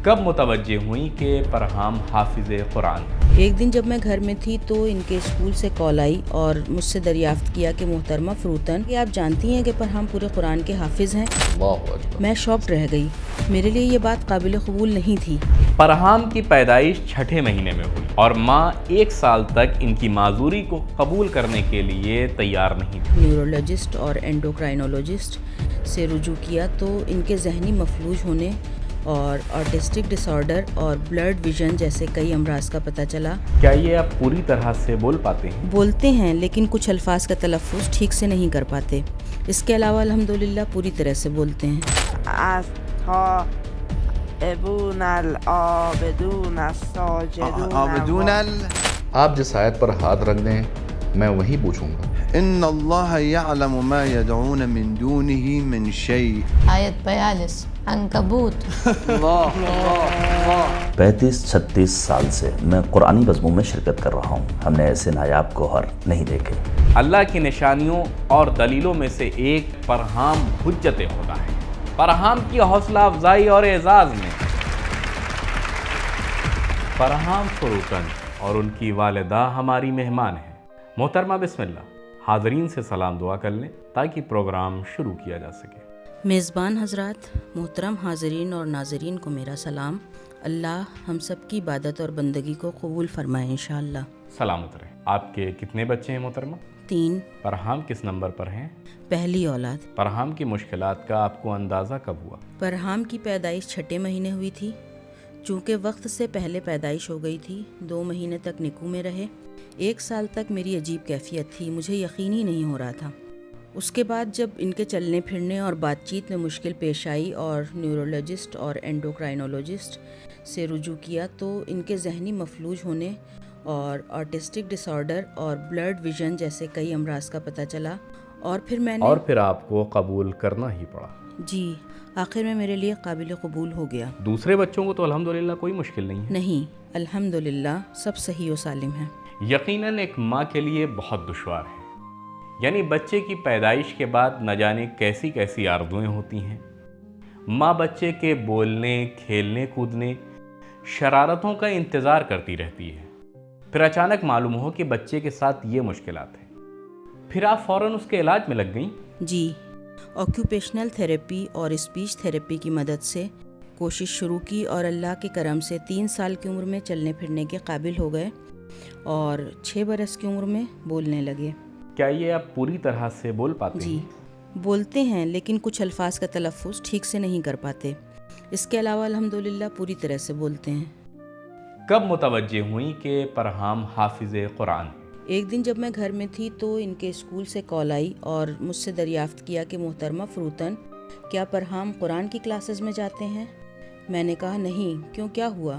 کب متوجہ ہوئیں کہ فرحام حافظ قرآن؟ ایک دن جب میں گھر میں تھی تو ان کے اسکول سے کال آئی اور مجھ سے دریافت کیا کہ محترمہ فروتن، کہ آپ جانتی ہیں کہ فرحام پورے قرآن کے حافظ ہیں؟ میں شاکڈ رہ گئی، میرے لیے یہ بات قابل قبول نہیں تھی۔ فرحام کی پیدائش چھٹے مہینے میں ہوئی اور ماں 1 سال تک ان کی معذوری کو قبول کرنے کے لیے تیار نہیں تھی۔ نیورولوجسٹ اور اینڈوکرائنولوجسٹ سے رجوع کیا تو ان کے ذہنی مفلوج ہونے اور آٹسٹک ڈس آرڈر اور بلرڈ ویژن جیسے کئی امراض کا پتہ چلا۔ کیا یہ آپ پوری طرح سے بول پاتے ہیں؟ بولتے ہیں لیکن کچھ الفاظ کا تلفظ ٹھیک سے نہیں کر پاتے۔ اس کے علاوہ الحمدللہ پوری طرح سے بولتے ہیں۔ آپ جس آیت پر ہاتھ رکھ دیں میں وہی پوچھوں گا۔ ان اللہ یعلم ما یدعون من دونه من شیء۔ آیت 42 عنکبوت۔ 35-36 سال سے میں قرآنی بزموں میں شرکت کر رہا ہوں، ہم نے ایسے نایاب گوہر نہیں دیکھے۔ اللہ کی نشانیوں اور دلیلوں میں سے ایک فرحام حجت خدا ہے۔ فرحام کی حوصلہ افزائی اور اعزاز میں فرحام فروتن اور ان کی والدہ ہماری مہمان ہیں۔ محترمہ بسم اللہ، حاضرین سے سلام دعا کر لیں تاکہ پروگرام شروع کیا جا سکے۔ میزبان حضرات، محترم حاضرین اور ناظرین کو میرا سلام۔ اللہ ہم سب کی عبادت اور بندگی کو قبول فرمائے انشاءاللہ۔ سلامت رہیں۔ آپ کے کتنے بچے ہیں محترمہ؟ 3۔ فرحام کس نمبر پر ہیں؟ پہلی اولاد۔ فرحام کی مشکلات کا آپ کو اندازہ کب ہوا؟ فرحام کی پیدائش چھٹے مہینے ہوئی تھی، چونکہ وقت سے پہلے پیدائش ہو گئی تھی۔ 2 مہینے تک نکو میں رہے۔ 1 سال تک میری عجیب کیفیت تھی، مجھے یقین ہی نہیں ہو رہا تھا۔ اس کے بعد جب ان کے چلنے پھرنے اور بات چیت میں مشکل پیش آئی اور نیورولوجسٹ اور اینڈوکرائنولوجسٹ سے رجوع کیا تو ان کے ذہنی مفلوج ہونے اور آٹسٹک ڈس آرڈر اور بلرڈ ویژن جیسے کئی امراض کا پتہ چلا، اور پھر آپ کو قبول کرنا ہی پڑا۔ جی، آخر میں میرے لیے قابل قبول ہو گیا۔ دوسرے بچوں کو تو الحمدللہ کوئی مشکل نہیں ہے؟ نہیں، الحمدللہ سب صحیح و سالم ہیں۔ یقیناً ایک ماں کے لیے بہت دشوار ہے، یعنی بچے کی پیدائش کے بعد نہ جانے کیسی کیسی آرزوئیں ہوتی ہیں۔ ماں بچے کے بولنے، کھیلنے، کودنے، شرارتوں کا انتظار کرتی رہتی ہے، پھر اچانک معلوم ہو کہ بچے کے ساتھ یہ مشکلات ہیں، پھر آپ فوراً اس کے علاج میں لگ گئیں؟ جی، آکیوپیشنل تھیراپی اور اسپیچ تھیراپی کی مدد سے کوشش شروع کی اور اللہ کے کرم سے 3 سال کی عمر میں چلنے پھرنے کے قابل ہو گئے اور 6 برس کی عمر میں بولنے لگے۔ کیا یہ آپ پوری طرح سے بول پاتے ہیں؟ جی، بولتے ہیں لیکن کچھ الفاظ کا تلفظ ٹھیک سے نہیں کر پاتے۔ اس کے علاوہ الحمدللہ پوری طرح سے بولتے ہیں۔ کب متوجہ ہوئیں کہ فرحام حافظ قرآن؟ ایک دن جب میں گھر میں تھی تو ان کے اسکول سے کال آئی اور مجھ سے دریافت کیا کہ محترمہ فروتن، کیا فرحام قرآن کی کلاسز میں جاتے ہیں؟ میں نے کہا نہیں، کیوں، کیا ہوا؟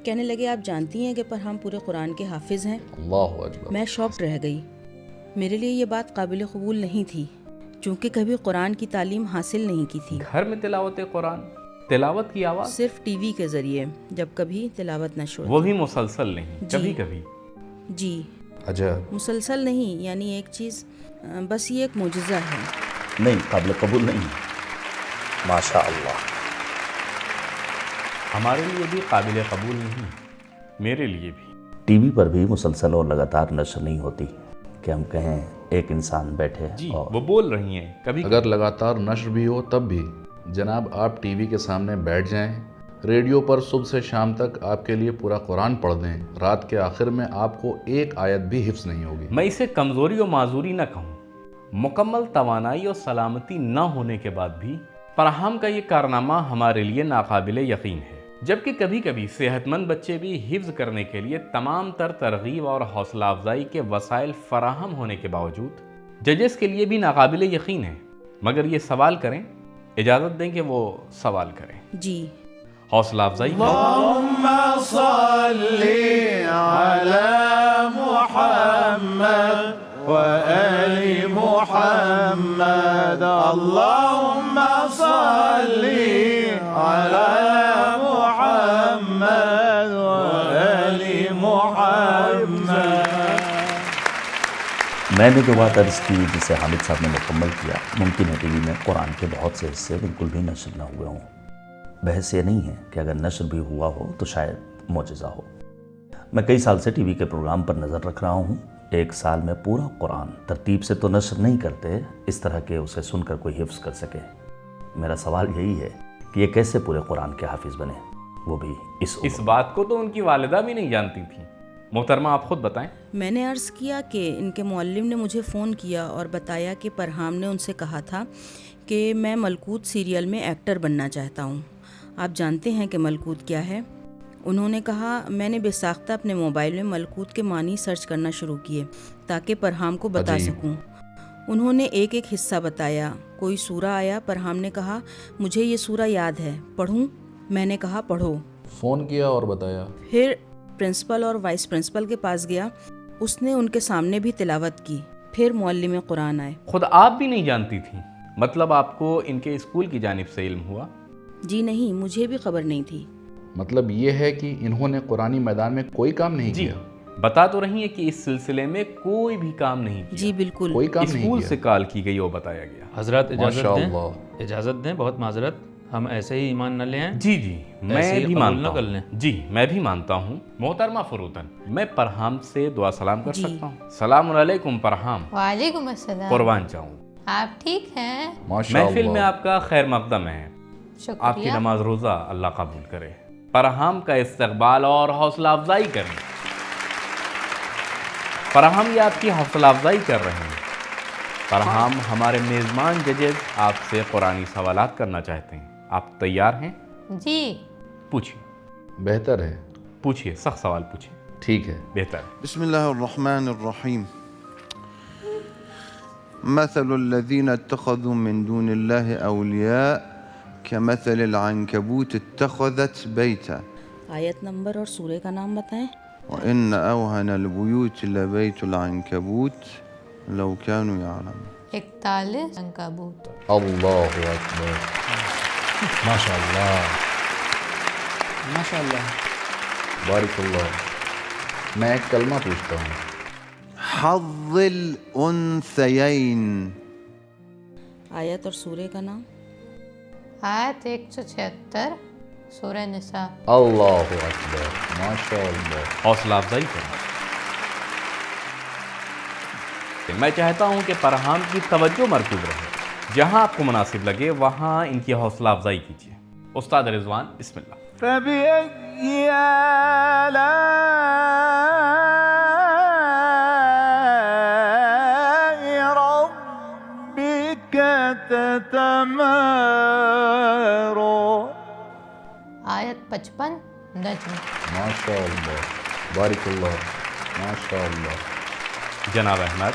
کہنے لگے آپ جانتی ہیں کہ فرحام پورے قرآن کے حافظ ہیں؟ اللہ اکبر۔ میں شاکڈ رہ گئی، میرے لیے یہ بات قابل قبول نہیں تھی، چونکہ کبھی قرآن کی تعلیم حاصل نہیں کی تھی۔ گھر میں تلاوت قرآن، تلاوت کی آواز صرف ٹی وی کے ذریعے جب کبھی تلاوت نہ شروع، وہ بھی مسلسل نہیں، کبھی کبھی؟ جی، عجب۔ مسلسل نہیں، یعنی ایک چیز، بس یہ ایک معجزہ ہے۔ نہیں، قابل قبول نہیں، ماشاء اللہ۔ ہمارے لیے بھی قابل قبول نہیں، میرے لیے بھی۔ ٹی وی پر بھی مسلسل اور لگاتار نشر نہیں ہوتی کہ ہم کہیں ایک انسان بیٹھے جی، اور وہ بول رہی ہیں کبھی اگر لگاتار نشر بھی ہو تب بھی جناب آپ ٹی وی کے سامنے بیٹھ جائیں، ریڈیو پر صبح سے شام تک آپ کے لیے پورا قرآن پڑھ دیں، رات کے آخر میں آپ کو ایک آیت بھی حفظ نہیں ہوگی۔ میں اسے کمزوری و معذوری نہ کہوں، مکمل توانائی اور سلامتی نہ ہونے کے بعد بھی فرحام کا یہ کارنامہ ہمارے لیے ناقابل یقین ہے، جبکہ کبھی کبھی صحت مند بچے بھی حفظ کرنے کے لیے تمام تر ترغیب اور حوصلہ افزائی کے وسائل فراہم ہونے کے باوجود ججز کے لیے بھی ناقابل یقین ہے۔ مگر یہ سوال کریں، اجازت دیں کہ وہ سوال کریں۔ جی، حوصلہ افزائی اللہم صلی علی محمد وآل محمد، اللہم صلی علی محمد وآل محمد۔ میں نے جو بات عرض کی جسے حامد صاحب نے مکمل کیا، ممکن ہے ٹی وی میں قرآن کے بہت سے حصے بالکل بھی نشر نہ ہوئے ہوں، بحث یہ نہیں ہے کہ اگر نشر بھی ہوا ہو تو شاید معجزہ ہو۔ میں کئی سال سے ٹی وی کے پروگرام پر نظر رکھ رہا ہوں، ایک سال میں پورا قرآن ترتیب سے تو نشر نہیں کرتے اس طرح کہ اسے سن کر کوئی حفظ کر سکے۔ میرا سوال یہی ہے کہ یہ کیسے پورے قرآن کے حافظ بنے، وہ بھی اس بات کو تو ان کی والدہ بھی نہیں جانتی تھی۔ محترمہ آپ خود بتائیں۔ میں نے عرض کیا کہ ان کے معلم نے مجھے فون کیا اور بتایا کہ پرہام نے ان سے کہا تھا کہ میں ملکوت سیریل میں ایکٹر بننا چاہتا ہوں۔ آپ جانتے ہیں کہ ملکوت کیا ہے؟ انہوں نے کہا میں نے بے ساختہ اپنے موبائل میں ملکوت کے معنی سرچ کرنا شروع کیے تاکہ پرہام کو بتا سکوں۔ انہوں نے ایک ایک حصہ بتایا، کوئی سورہ آیا، پرہام نے کہا مجھے یہ سورہ یاد ہے، پڑھوں؟ میں نے کہا پڑھو۔ فون کیا اور بتایا؟ پھر پرنسپل اور وائس پرنسپل کے پاس گیا، اس نے ان کے سامنے بھی تلاوت کی۔ پھر معلم قرآن آئے۔ خود آپ بھی نہیں جانتی تھی؟ مطلب آپ کو ان کے اسکول کی جانب سے علم ہوا؟ جی نہیں، مجھے بھی خبر نہیں تھی۔ مطلب یہ ہے کہ انہوں نے قرآنی میدان میں کوئی کام نہیں کیا؟ بتا تو رہی ہیں کہ اس سلسلے میں کوئی بھی کام نہیں کیا۔ جی بالکل، کوئی کام نہیں اسکول کیا؟ سے کال کی گئی اور بتایا گیا۔ حضرات ماشاءاللہ۔ اجازت دیں، بہت معذرت، ہم ایسے ہی ایمان نہ لیں۔ جی میں بھی مانتا کر لیں۔ ہوں۔ جی میں بھی مانتا ہوں۔ محترمہ فروتن، میں پرہام سے دعا سلام کر سکتا ہوں؟ السلام علیکم پرہام۔ وعلیکم السلام۔ قربان جاؤں۔ آپ ٹھیک ہیں؟ محفل میں آپ کا خیر مقدم ہے۔ شکریہ۔ آپ کی نماز روزہ اللہ قبول کرے۔ پرہام کا استقبال اور حوصلہ افزائی کریں۔ پرہام یہ آپ کی حوصلہ افزائی کر رہے ہیں۔ پرہام ہمارے میزبان ججز آپ سے قرآنی سوالات کرنا چاہتے ہیں، آپ تیار ہیں؟ جی پوچھیے۔ بہتر ہے، پوچھیے، سخت سوال پوچھیے۔ ٹھیک ہے۔ بہتر ہے۔ بسم الله الرحمن الرحيم. مثل الذين اتخذوا من دون الله أولياء كمثل العنكبوت اتخذت بيتا آیت نمبر اور سورہ کا نام بتائیں۔ وإن أوهن البيوت لبيت العنكبوت لو كانوا يعلمون. 41 عنکبوت۔ اللہ اکبر، ماشاء اللہ ماشاء اللہ۔ بارک اللہ۔ میں ایک کلمہ پوچھتا ہوں۔ حظ الأنثيين. آیت اور سورہ کا نام۔ آیت 176 سورہ نساء۔ اللہ اکبر، ماشاء اللہ۔ حوصلہ افزائی کریں۔ میں چاہتا ہوں کہ پرہام کی توجہ مرکوز رہے، جہاں آپ کو مناسب لگے وہاں ان کی حوصلہ افزائی کیجیے۔ استاد رضوان، بسم اللہ۔ فبأي آلاء ربك تتمارى؟ آیت 55 نجم۔ ماشاء اللہ، بارک اللہ، ماشاء اللہ۔ جناب احمد،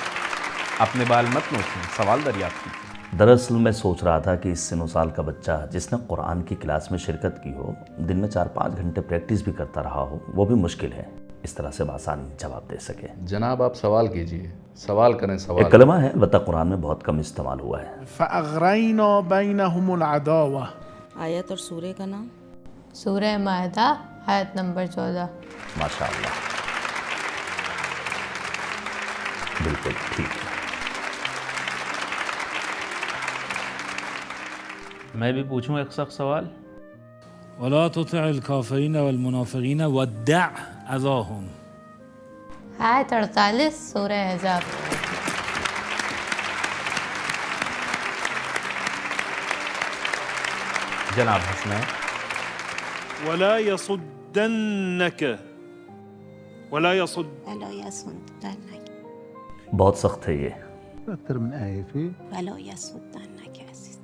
اپنے بال مت نوچیں، سوال دریافت کیجیے۔ دراصل میں سوچ رہا تھا کہ اس سن و سال کا بچہ جس نے قرآن کی کلاس میں شرکت کی ہو، دن میں 4-5 گھنٹے پریکٹس بھی کرتا رہا ہو، وہ بھی مشکل ہے اس طرح سے بآسانی جواب دے سکے۔ جناب آپ سوال کیجئے، سوال کریں۔ سوال ایک کلمہ ہے البتہ قرآن میں بہت کم استعمال ہوا ہے۔ فأغرينا بينهم العداوة. آیت اور سورہ کا نام۔ سورہ مائدہ آیت نمبر 14۔ ماشاء اللہ، بالکل ٹھیک ہے۔ میں بھی پوچھوں ایک سخت سوال؟ ولا تطع الكافرين والمنافقين ودع أذاهم. آیت 48 سورہ احزاب۔ جناب حسنین۔ ولا يصدنك بہت سخت ہے یہ۔ أكثر من آية فيه. ولا يصدنك عزيز.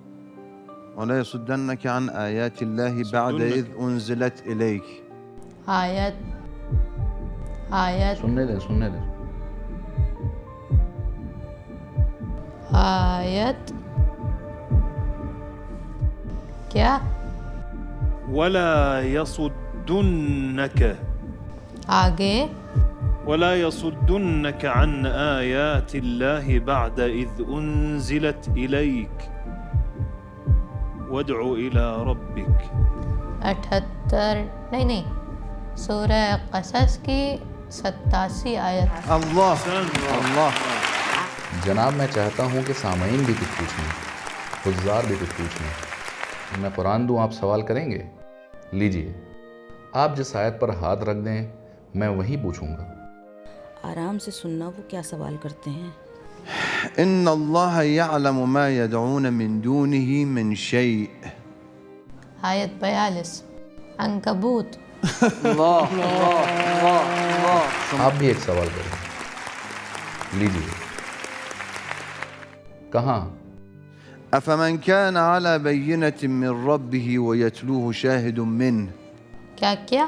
ولا يصدنك عن آيات الله بعد إذ أنزلت إليك. آیت سننے دیں۔ آیت کیا؟ ولا يصدنك آگے ولا يصدنك عن آيات الله بعد إذ أنزلت إليك وادع إلى ربك. 78 نہیں سورہ قصص کی 87 آیت۔ الله الله. جناب میں چاہتا ہوں کہ سامعین بھی کچھ پوچھیں، حضار بھی کچھ پوچھیں۔ میں قرآن دوں، آپ سوال کریں گے؟ لیجئے، آپ جس آیت پر ہاتھ رکھ دیں میں وہی پوچھوں گا۔ آرام سے سننا وہ کیا سوال کرتے ہیں۔ ان اللہ یعلم ما یدعون من دونه من شیء۔ آیت 42 عنکبوت۔ آپ بھی ایک سوال کریں، لیجئے، کہاں؟ افمن كان على بينة من ربه ويتلوه شاهد منه۔ کیا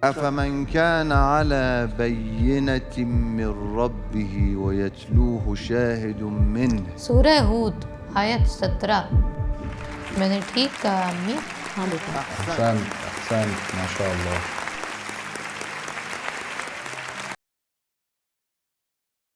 افمن كان على بينة من ربه ويتلوه شاهد منه۔ سورہ ہود آیت 17۔ میں نے ٹھیک کہا امی؟ ہاں بیٹا۔ احسن احسن، ماشاء اللہ۔